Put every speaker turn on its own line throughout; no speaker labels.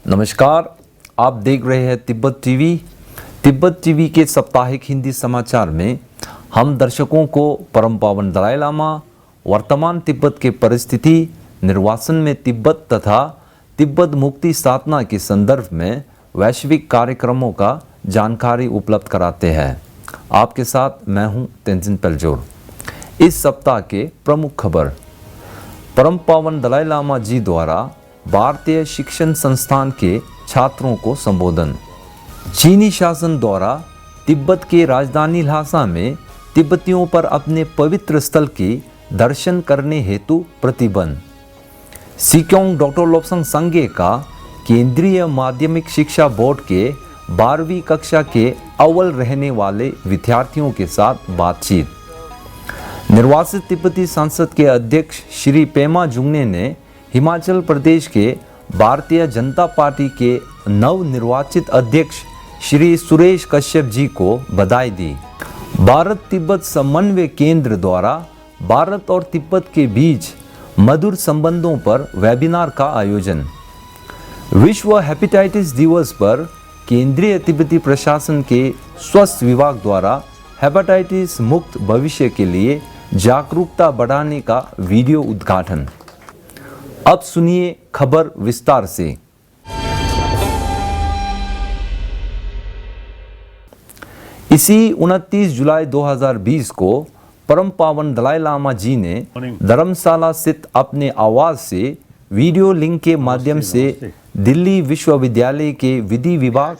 नमस्कार, आप देख रहे हैं तिब्बत टीवी। तिब्बत टीवी के साप्ताहिक हिंदी समाचार में हम दर्शकों को परम पावन दलाई लामा, वर्तमान तिब्बत के परिस्थिति, निर्वासन में तिब्बत तथा तिब्बत मुक्ति साधना के संदर्भ में वैश्विक कार्यक्रमों का जानकारी उपलब्ध कराते हैं। आपके साथ मैं हूं तेंजिन पेलजोर। इस सप्ताह के प्रमुख खबर, परम पावन दलाई लामा जी द्वारा भारतीय शिक्षण संस्थान के छात्रों को संबोधन। चीनी शासन द्वारा तिब्बत के राजधानी ल्हासा में तिब्बतियों पर अपने पवित्र स्थल के दर्शन करने हेतु प्रतिबंध। सिक्योंग डॉक्टर लोब्संग संघे का केंद्रीय माध्यमिक शिक्षा बोर्ड के 12वीं कक्षा के अव्वल रहने वाले विद्यार्थियों के साथ बातचीत। निर्वासित तिब्बती संसद के अध्यक्ष श्री पेमा जुंगने ने हिमाचल प्रदेश के भारतीय जनता पार्टी के नवनिर्वाचित अध्यक्ष श्री सुरेश कश्यप जी को बधाई दी। भारत तिब्बत समन्वय केंद्र द्वारा भारत और तिब्बत के बीच मधुर संबंधों पर वेबिनार का आयोजन। विश्व हेपेटाइटिस दिवस पर केंद्रीय तिब्बती प्रशासन के स्वास्थ्य विभाग द्वारा हेपेटाइटिस मुक्त भविष्य के लिए जागरूकता बढ़ाने का वीडियो उद्घाटन। अब सुनिए खबर विस्तार से। इसी 29 जुलाई 2020 को परम पावन दलाई लामा जी ने धर्मशाला स्थित अपने आवास से वीडियो लिंक के माध्यम से दिल्ली विश्वविद्यालय के विधि विभाग,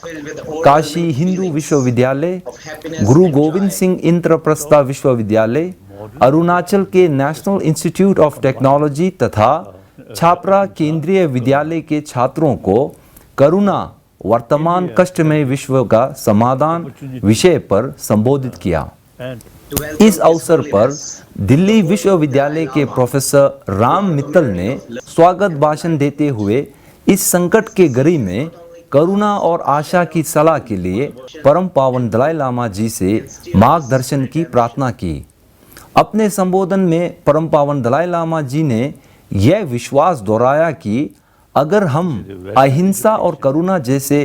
काशी हिंदू विश्वविद्यालय, गुरु गोविंद सिंह इंद्रप्रस्थ विश्वविद्यालय, अरुणाचल के नेशनल इंस्टीट्यूट ऑफ टेक्नोलॉजी तथा छापरा केंद्रीय विद्यालय के छात्रों को करुणा वर्तमान कष्टमय विश्व का समाधान विषय पर संबोधित किया। इस अवसर पर दिल्ली विश्वविद्यालय के प्रोफेसर राम मित्तल ने स्वागत भाषण देते हुए इस संकट के घड़ी में करुणा और आशा की सलाह के लिए परम पावन दलाई लामा जी से मार्गदर्शन की प्रार्थना की। अपने संबोधन में परम पावन दलाई लामा जी ने यह विश्वास दोहराया कि अगर हम अहिंसा और करुणा जैसे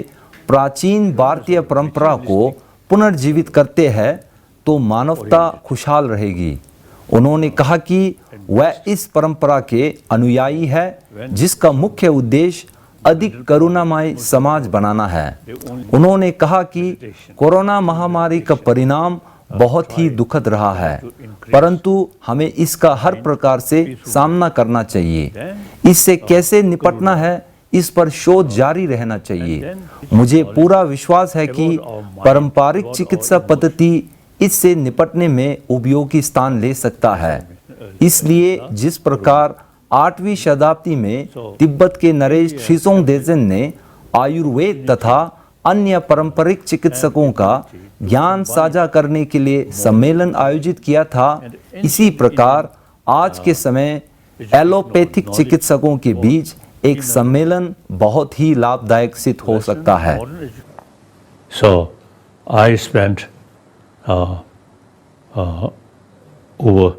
प्राचीन भारतीय परंपरा को पुनर्जीवित करते हैं तो मानवता खुशहाल रहेगी। उन्होंने कहा कि वह इस परंपरा के अनुयायी है जिसका मुख्य उद्देश्य अधिक करुणामय समाज बनाना है। उन्होंने कहा कि कोरोना महामारी का परिणाम बहुत ही दुखद रहा है, परंतु हमें इसका हर प्रकार से सामना करना चाहिए। इससे कैसे निपटना है, इस पर शोध जारी रहना चाहिए। मुझे पूरा विश्वास है कि पारंपरिक चिकित्सा पद्धति इससे निपटने में उपयोगी स्थान ले सकता है। इसलिए जिस प्रकार 8वीं शताब्दी में तिब्बत के नरेश त्रिसोंग देजेन ने आयुर्वेद तथा अन्य पारंपरिक चिकित्सकों का ज्ञान साझा करने के लिए सम्मेलन आयोजित किया था, इसी प्रकार आज के समय एलोपैथिक चिकित्सकों के बीच एक सम्मेलन बहुत ही लाभदायक सिद्ध हो सकता है।
So I spent over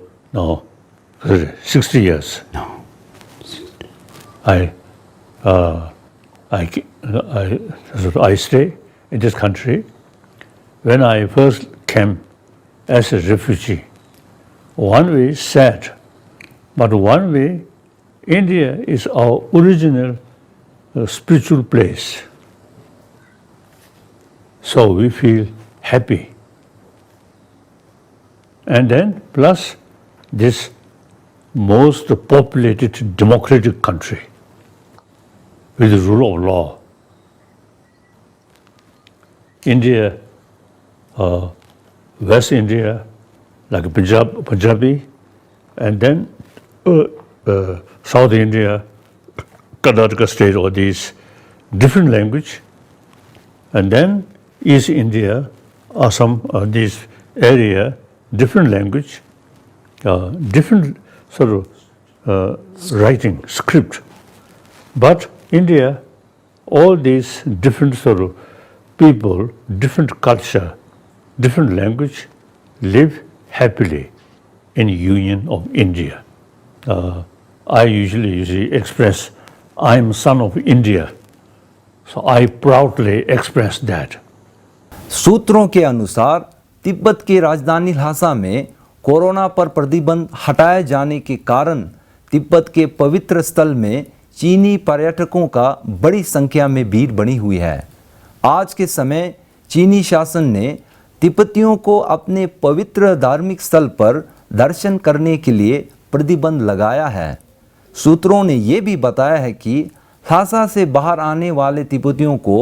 60 years. I stay in this country. When I first came as a refugee, one way sad, but one way India is our original spiritual place. So we feel happy. And then plus this most populated democratic country with the rule of law. India, West India, like Punjabi, and then South India, Karnataka state, all these different language, and then East India, Assam, this area, different language, different sort of writing script, but India, all these different sort of people, different culture, different language, live happily in union of India. I usually express, I am son of India. So I proudly express that.
सूत्रों के अनुसार तिब्बत के राजधानी ल्हासा में corona पर प्रतिबंध हटाए जाने के कारण तिब्बत के पवित्र स्थल में चीनी पर्यटकों का बड़ी संख्या में भीड़ बनी हुई है। आज के समय चीनी शासन ने तिब्बतियों को अपने पवित्र धार्मिक स्थल पर दर्शन करने के लिए प्रतिबंध लगाया है। सूत्रों ने यह भी बताया है कि ल्हासा से बाहर आने वाले तिब्बतियों को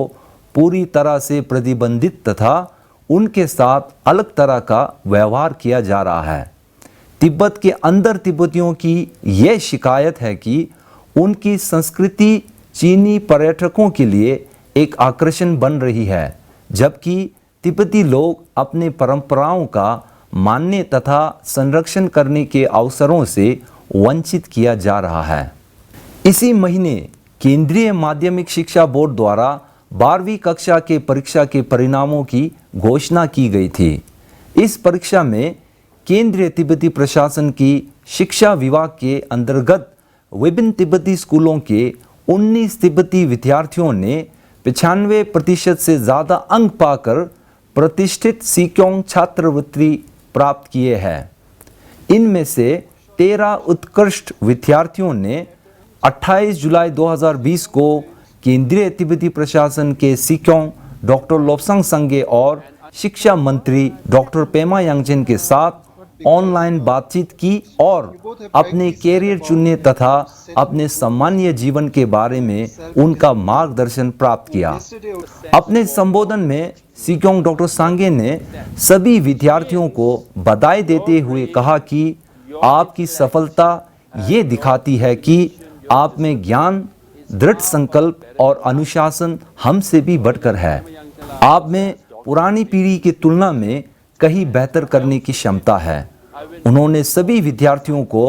पूरी तरह से प्रतिबंधित तथा उनके साथ अलग तरह का व्यवहार किया जा रहा है। तिब्बत के अंदर तिब्बतियों की यह शिकायत है कि उनकी संस्कृति चीनी पर्यटकों के लिए एक आकर्षण बन रही है, जबकि तिब्बती लोग अपने परंपराओं का मानने तथा संरक्षण करने के अवसरों से वंचित किया जा रहा है। इसी महीने केंद्रीय माध्यमिक शिक्षा बोर्ड द्वारा 12वीं कक्षा के परीक्षा के परिणामों की घोषणा की गई थी। इस परीक्षा में केंद्रीय तिब्बती प्रशासन की शिक्षा विभाग के अंतर्गत विभिन्न तिब्बती स्कूलों के 19 तिब्बती विद्यार्थियों ने 95% से ज़्यादा अंक पाकर प्रतिष्ठित सिक्योंग छात्रवृत्ति प्राप्त किए हैं। इनमें से 13 उत्कृष्ट विद्यार्थियों ने 28 जुलाई 2020 को केंद्रीय तिब्बती प्रशासन के सिक्योंग डॉक्टर लोब्सांग संगे और शिक्षा मंत्री डॉक्टर पेमा यांगचेन के साथ ऑनलाइन बातचीत की और अपने कैरियर चुनने तथा अपने सामान्य जीवन के बारे में उनका मार्गदर्शन प्राप्त किया। अपने संबोधन में सिक्योंग डॉक्टर सांगे ने सभी विद्यार्थियों को बधाई देते हुए कहा कि आपकी सफलता ये दिखाती है कि आप में ज्ञान, दृढ़ संकल्प और अनुशासन हमसे भी बढ़कर है। आप में पुरानी पीढ़ी की तुलना में कहीं बेहतर करने की क्षमता है। उन्होंने सभी विद्यार्थियों को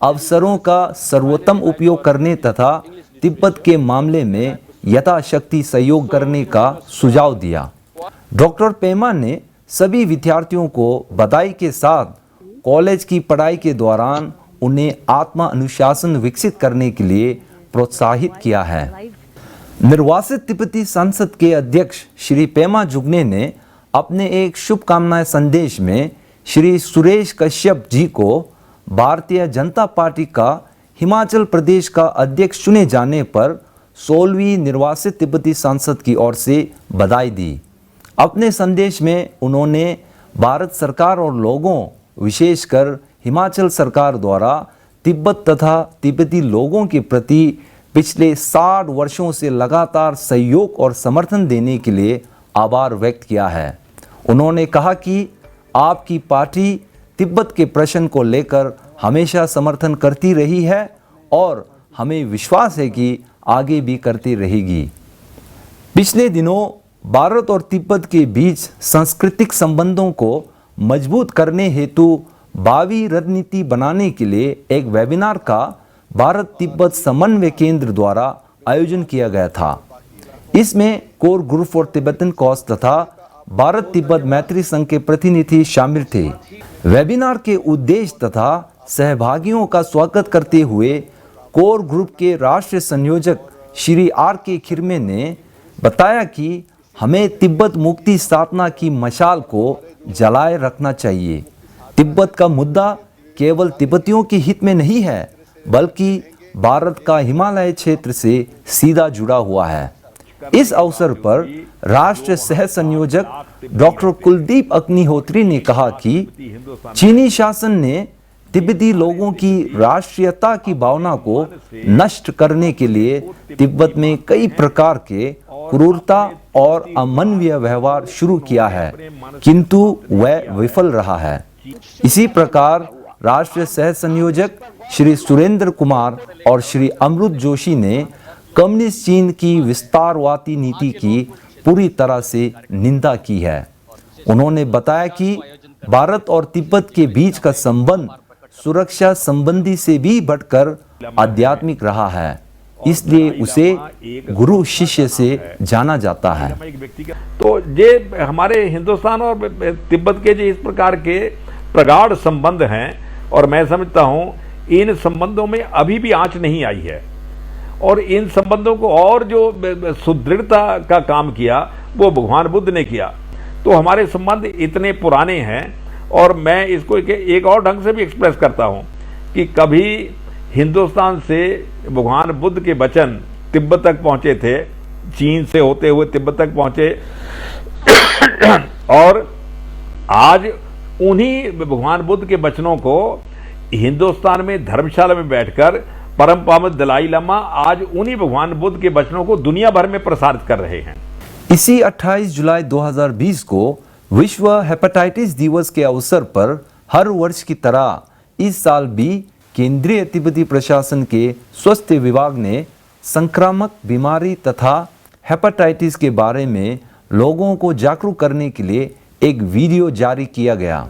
अवसरों का सर्वोत्तम उपयोग करने तथा तिब्बत के मामले में यथाशक्ति सहयोग करने का सुझाव दिया। डॉक्टर पेमा ने सभी विद्यार्थियों को बधाई के साथ कॉलेज की पढ़ाई के दौरान उन्हें आत्म अनुशासन विकसित करने के लिए प्रोत्साहित किया है। निर्वासित तिब्बती संसद के अध्यक्ष श्री पेमा जुगने ने अपने एक शुभकामना संदेश में श्री सुरेश कश्यप जी को भारतीय जनता पार्टी का हिमाचल प्रदेश का अध्यक्ष चुने जाने पर 16वीं निर्वासित तिब्बती संसद की ओर से बधाई दी। अपने संदेश में उन्होंने भारत सरकार और लोगों, विशेषकर हिमाचल सरकार द्वारा तिब्बत तथा तिब्बती लोगों के प्रति पिछले 60 वर्षों से लगातार सहयोग और समर्थन देने के लिए आभार व्यक्त किया है। उन्होंने कहा कि आपकी पार्टी तिब्बत के प्रश्न को लेकर हमेशा समर्थन करती रही है और हमें विश्वास है कि आगे भी करती रहेगी। पिछले दिनों भारत और तिब्बत के बीच सांस्कृतिक संबंधों को मजबूत करने हेतु भावी रणनीति बनाने के लिए एक वेबिनार का भारत तिब्बत समन्वय केंद्र द्वारा आयोजन किया गया था। इसमें core group for Tibetan cause तथा भारत तिब्बत मैत्री संघ के प्रतिनिधि शामिल थे। वेबिनार के उद्देश्य तथा सहभागियों का स्वागत करते हुए कोर ग्रुप के राष्ट्रीय संयोजक श्री R.K. खिरमे ने बताया कि हमें तिब्बत मुक्ति साधना की मशाल को जलाए रखना चाहिए। तिब्बत का मुद्दा केवल तिब्बतियों के हित में नहीं है, बल्कि भारत का हिमालय क्षेत्र से सीधा जुड़ा हुआ है। इस अवसर पर राष्ट्रीय सह संयोजक डॉक्टर कुलदीप अग्निहोत्री ने कहा कि चीनी शासन ने तिब्बती लोगों की राष्ट्रीयता की भावना को नष्ट करने के लिए तिब्बत में कई प्रकार के क्रूरता और अमानवीय व्यवहार शुरू किया है, किंतु वह विफल रहा है। इसी प्रकार राष्ट्रीय सह संयोजक श्री सुरेंद्र कुमार और श्री अमृत जोशी ने कम्युनिस्ट चीन की विस्तारवादी नीति की पूरी तरह से निंदा की है। उन्होंने बताया कि भारत और तिब्बत के बीच का संबंध सुरक्षा संबंधी से भी बढ़कर आध्यात्मिक रहा है, इसलिए उसे गुरु शिष्य से जाना जाता है।
तो ये हमारे हिंदुस्तान और तिब्बत के जो इस प्रकार के प्रगाढ़ संबंध हैं, और मैं समझता हूँ इन संबंधों में अभी भी आंच नहीं आई है। और इन संबंधों को और जो सुदृढ़ता का काम किया वो भगवान बुद्ध ने किया। तो हमारे संबंध इतने पुराने हैं, और मैं इसको एक और ढंग से भी एक्सप्रेस करता हूँ कि कभी हिंदुस्तान से भगवान बुद्ध के वचन तिब्बत तक पहुँचे थे, चीन से होते हुए तिब्बत तक पहुँचे, और आज उन्हीं भगवान बुद्ध के वचनों को हिंदुस्तान में धर्मशाला में बैठकर परम पावन दलाई लामा आज उन्हीं भगवान बुद्ध के वचनों को दुनिया भर में प्रसारित कर रहे हैं।
इसी 28 जुलाई 2020 को विश्व हेपेटाइटिस दिवस के अवसर पर हर वर्ष की तरह इस साल भी केंद्रीय तिब्बती प्रशासन के स्वास्थ्य विभाग ने संक्रामक बीमारी तथा हेपेटाइटिस के बारे में लोगों को जागरूक करने के लिए एक वीडियो जारी किया गया।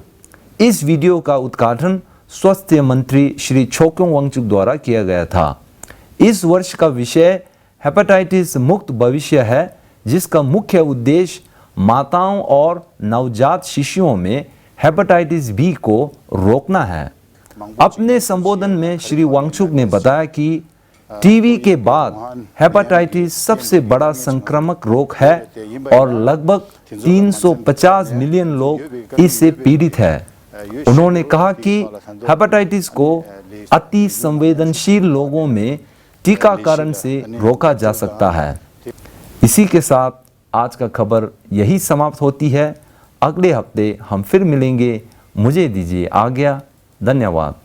इस वीडियो का उद्घाटन स्वास्थ्य मंत्री श्री छोक्योंग वांगचुक द्वारा किया गया था। इस वर्ष का विषय हेपेटाइटिस मुक्त भविष्य है, जिसका मुख्य उद्देश्य माताओं और नवजात शिशुओं में हेपेटाइटिस बी को रोकना है। अपने संबोधन में श्री वांगचुक ने बताया कि टीबी के बाद हेपेटाइटिस सबसे बड़ा संक्रामक रोग है और लगभग 350 मिलियन लोग इससे पीड़ित हैं। उन्होंने कहा कि हेपेटाइटिस को अति संवेदनशील लोगों में टीकाकरण से रोका जा सकता है। इसी के साथ आज का खबर यही समाप्त होती है। अगले हफ्ते हम फिर मिलेंगे। मुझे दीजिए आज्ञा। धन्यवाद।